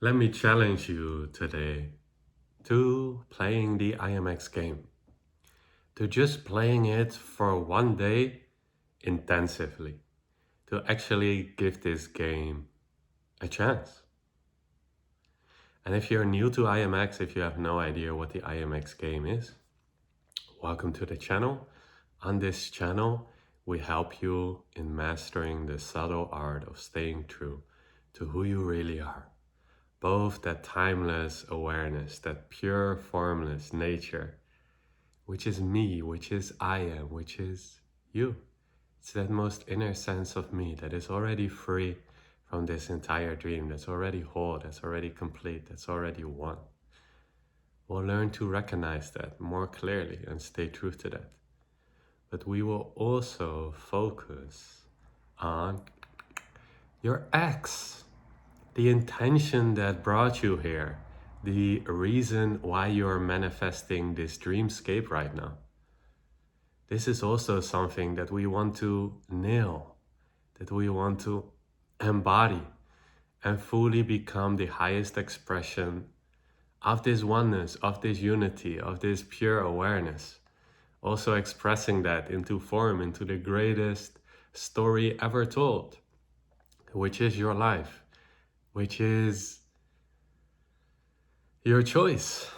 Let me challenge you today to playing the IMX game, to just playing it for one day intensively, to actually give this game a chance. And if you're new to IMX, if you have no idea what the IMX game is, welcome to the channel. On this channel, we help you in mastering the subtle art of staying true to who you really are. Both that timeless awareness, that pure formless nature, which is me, which is I am, which is you. It's that most inner sense of me that is already free from this entire dream, that's already whole, that's already complete, that's already one. We'll learn to recognize that more clearly and stay true to that. But we will also focus on your ex, the intention that brought you here, the reason why you are manifesting this dreamscape right now. This is also something that we want to nail, that we want to embody and fully become the highest expression of this oneness, of this unity, of this pure awareness. Also expressing that into form, into the greatest story ever told, which is your life, which is your choice.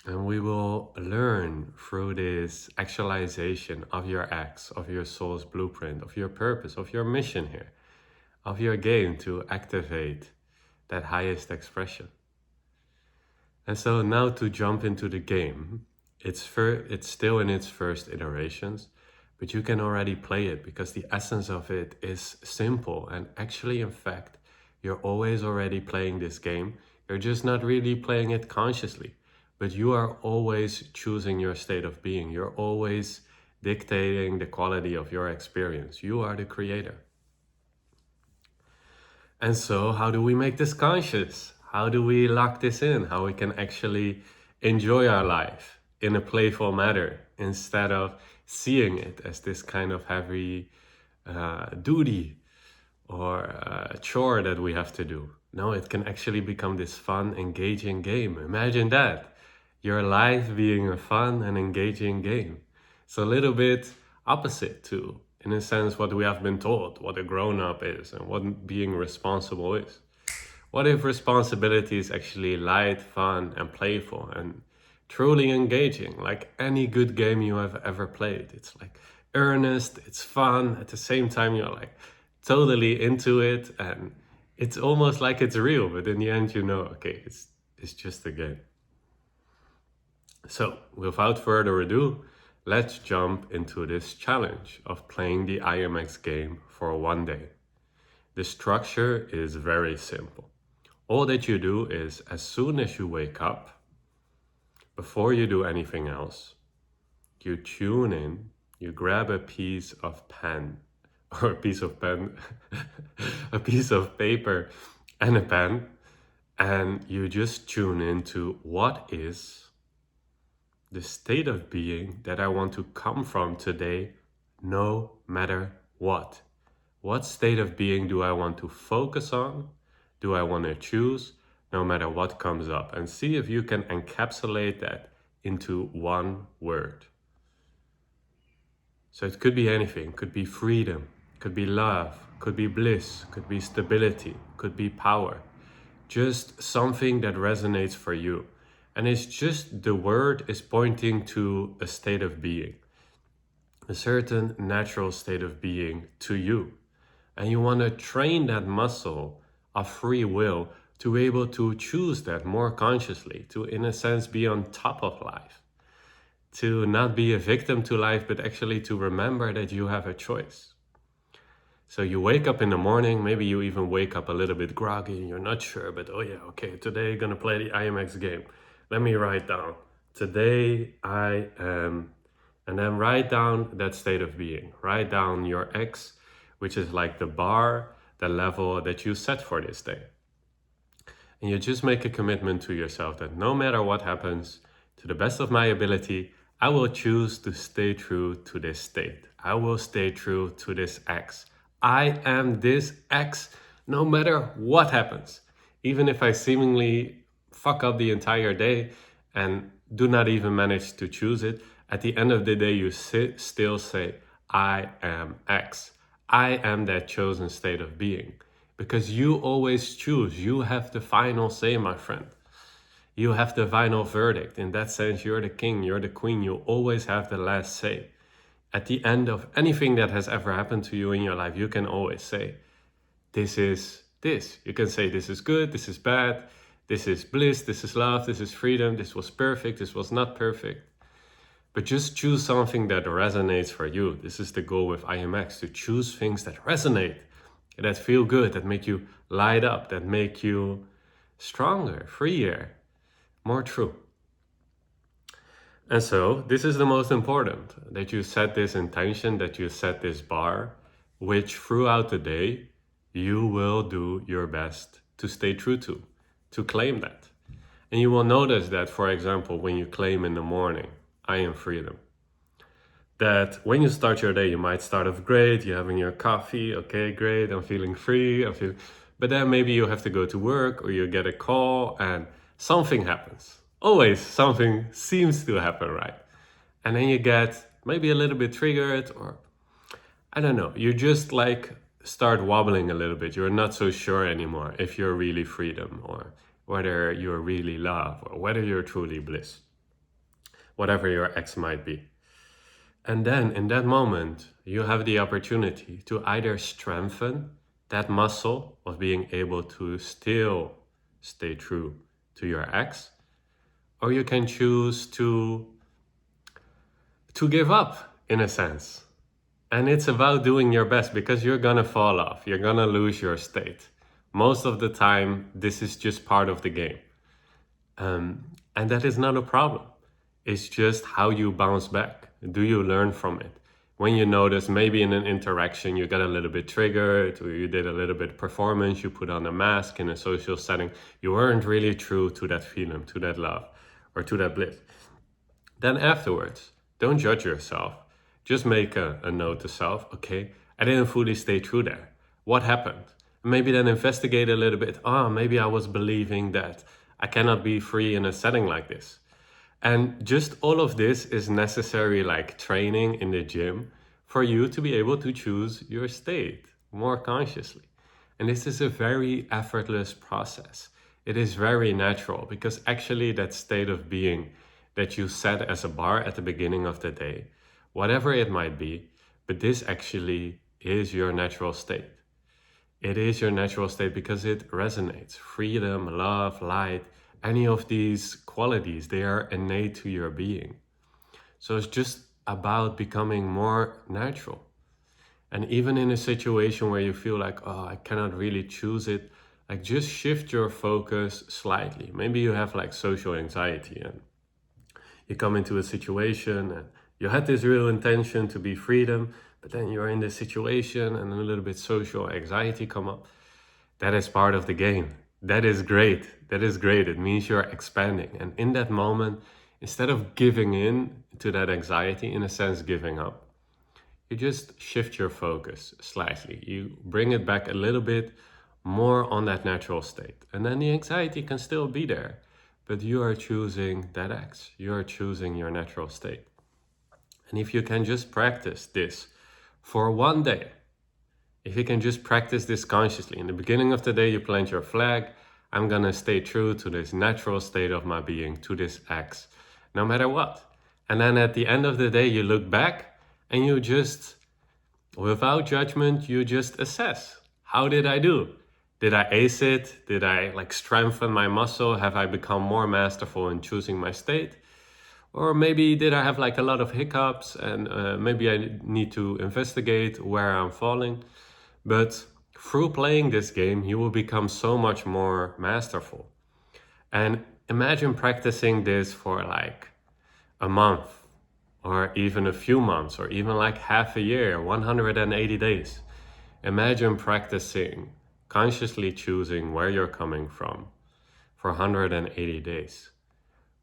And we will learn through this actualization of your acts, of your soul's blueprint, of your purpose, of your mission here, of your game to activate that highest expression. And so now to jump into the game, it's still in its first iterations, but you can already play it because the essence of it is simple. And actually, in fact, you're always already playing this game. You're just not really playing it consciously, but you are always choosing your state of being. You're always dictating the quality of your experience. You are the creator. And so how do we make this conscious? How do we lock this in? How we can actually enjoy our life in a playful manner instead of seeing it as this kind of heavy duty or chore that we have to do. No, it can actually become this fun, engaging game. Imagine that. Your life being a fun and engaging game. It's a little bit opposite to, in a sense, what we have been told, what a grown-up is and what being responsible is. What if responsibility is actually light, fun, and playful and truly engaging, like any good game you have ever played? It's like earnest, it's fun, at the same time you're like totally into it, and it's almost like it's real, but in the end you know, okay, it's just a game. So without further ado, let's jump into this challenge of playing the IMX game for one day. The structure is very simple. All that you do is, as soon as you wake up, before you do anything else, you tune in, you grab a piece of pen, or a piece of pen, a piece of paper and a pen, and you just tune into what is the state of being that I want to come from today, no matter what. What state of being do I want to focus on? Do I want to choose no matter what comes up? And see if you can encapsulate that into one word. So it could be anything. Could be freedom, could be love, could be bliss, could be stability, could be power. Just something that resonates for you. And it's just the word is pointing to a state of being, a certain natural state of being to you. And you want to train that muscle of free will to be able to choose that more consciously, to, in a sense, be on top of life, to not be a victim to life, but actually to remember that you have a choice. So you wake up in the morning, maybe you even wake up a little bit groggy and you're not sure, but oh yeah, okay, today I'm gonna play the IMX game. Let me write down, today I am, and then write down that state of being. Write down your X, which is like the bar, the level that you set for this day. And you just make a commitment to yourself that no matter what happens, to the best of my ability, I will choose to stay true to this state. I will stay true to this X. I am this X no matter what happens. Even if I seemingly fuck up the entire day and do not even manage to choose it, at the end of the day, you still say, I am X. I am that chosen state of being. Because you always choose. You have the final say, my friend. You have the final verdict. In that sense, you're the king, you're the queen. You always have the last say. At the end of anything that has ever happened to you in your life, you can always say, this is this. You can say, this is good, this is bad, this is bliss, this is love, this is freedom, this was perfect, this was not perfect. But just choose something that resonates for you. This is the goal with IMX, to choose things that resonate, that feel good, that make you light up, that make you stronger, freer, more true. And so this is the most important, that you set this intention, that you set this bar, which throughout the day, you will do your best to stay true to claim that. And you will notice that, for example, when you claim in the morning, I am freedom, that when you start your day, you might start off great, you're having your coffee, okay, great, I'm feeling free, but then maybe you have to go to work or you get a call and something happens. Always something seems to happen, right? And then you get maybe a little bit triggered, or I don't know, you just like start wobbling a little bit. You're not so sure anymore if you're really freedom, or whether you're really love, or whether you're truly bliss, whatever your X might be. And then in that moment, you have the opportunity to either strengthen that muscle of being able to still stay true to your X, or you can choose to give up, in a sense. And it's about doing your best, because you're gonna fall off, you're gonna lose your state. Most of the time, this is just part of the game. And that is not a problem. It's just how you bounce back. Do you learn from it? When you notice maybe in an interaction you got a little bit triggered, or you did a little bit performance, you put on a mask in a social setting, you weren't really true to that feeling, to that love, or to that bliss. Then afterwards, don't judge yourself. Just make a note to self, okay, I didn't fully stay true there. What happened? Maybe then investigate a little bit. Maybe I was believing that I cannot be free in a setting like this. And just all of this is necessary, like training in the gym, for you to be able to choose your state more consciously. And this is a very effortless process. It is very natural, because actually that state of being that you set as a bar at the beginning of the day, whatever it might be, but this actually is your natural state. It is your natural state because it resonates. Freedom, love, light, any of these qualities, they are innate to your being. So it's just about becoming more natural. And even in a situation where you feel like, I cannot really choose it, like just shift your focus slightly. Maybe you have like social anxiety and you come into a situation and you had this real intention to be freedom, but then you're in this situation and a little bit social anxiety come up. That is part of the game. That is great. That is great. It means you're expanding. And in that moment, instead of giving in to that anxiety, in a sense, giving up, you just shift your focus slightly. You bring it back a little bit more on that natural state. And then the anxiety can still be there, but you are choosing that X. You are choosing your natural state. And if you can just practice this for one day, if you can just practice this consciously, in the beginning of the day, you plant your flag. I'm gonna stay true to this natural state of my being, to this X, no matter what. And then at the end of the day, you look back and you just, without judgment, you just assess. How did I do? Did I ace it? Did I like strengthen my muscle? Have I become more masterful in choosing my state? Or maybe did I have like a lot of hiccups and maybe I need to investigate where I'm falling? But through playing this game, you will become so much more masterful. And imagine practicing this for like a month, or even a few months, or even like half a year, 180 days. Imagine practicing consciously choosing where you're coming from for 180 days.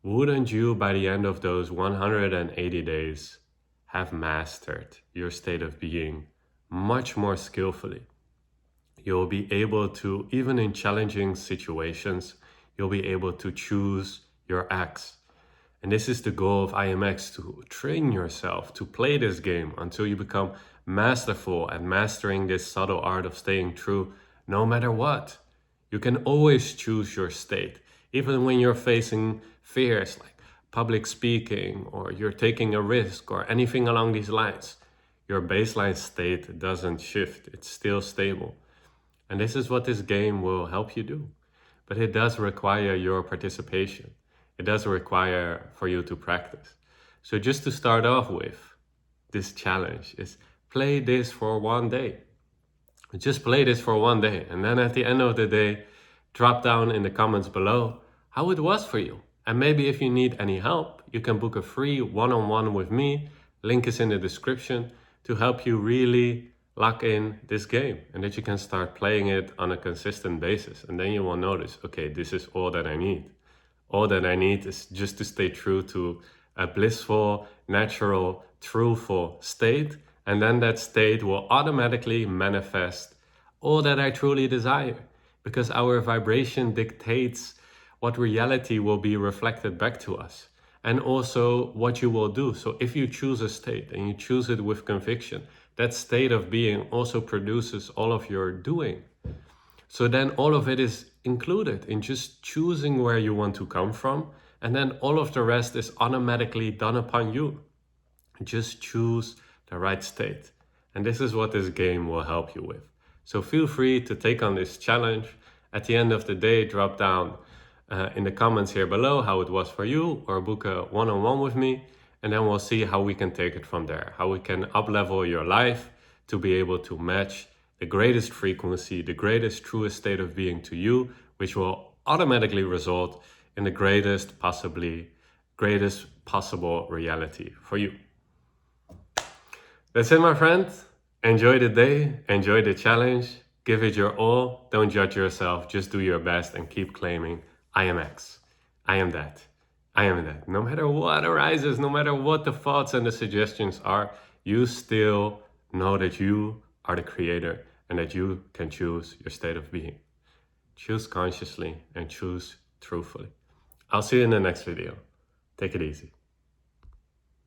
Wouldn't you, by the end of those 180 days, have mastered your state of being much more skillfully? you'll be able to, even in challenging situations, you'll be able to choose your acts. And this is the goal of IMX, to train yourself to play this game until you become masterful at mastering this subtle art of staying true no matter what. You can always choose your state, even when you're facing fears like public speaking or you're taking a risk or anything along these lines. Your baseline state doesn't shift, it's still stable. And this is what this game will help you do. But it does require your participation. It does require for you to practice. So just to start off with, this challenge is play this for one day. Just play this for one day. And then at the end of the day, drop down in the comments below how it was for you. And maybe if you need any help, you can book a free one-on-one with me. Link is in the description, to help you really lock in this game and that you can start playing it on a consistent basis. And then you will notice, okay, this is all that I need. All that I need is just to stay true to a blissful, natural, truthful state. And then that state will automatically manifest all that I truly desire, because our vibration dictates what reality will be reflected back to us, and also what you will do. So if you choose a state and you choose it with conviction, that state of being also produces all of your doing. So then all of it is included in just choosing where you want to come from, and then all of the rest is automatically done upon you. Just choose the right state. And this is what this game will help you with. So feel free to take on this challenge. At the end of the day, drop down in the comments here below how it was for you, or book a one-on-one with me. And then we'll see how we can take it from there, how we can up-level your life to be able to match the greatest frequency, the greatest, truest state of being to you, which will automatically result in the greatest possible reality for you. That's it, my friend. Enjoy the day, enjoy the challenge, give it your all, don't judge yourself, just do your best and keep claiming, I am X, I am that, I am that. No matter what arises, no matter what the thoughts and the suggestions are, you still know that you are the creator and that you can choose your state of being. Choose consciously and choose truthfully. I'll see you in the next video. Take it easy.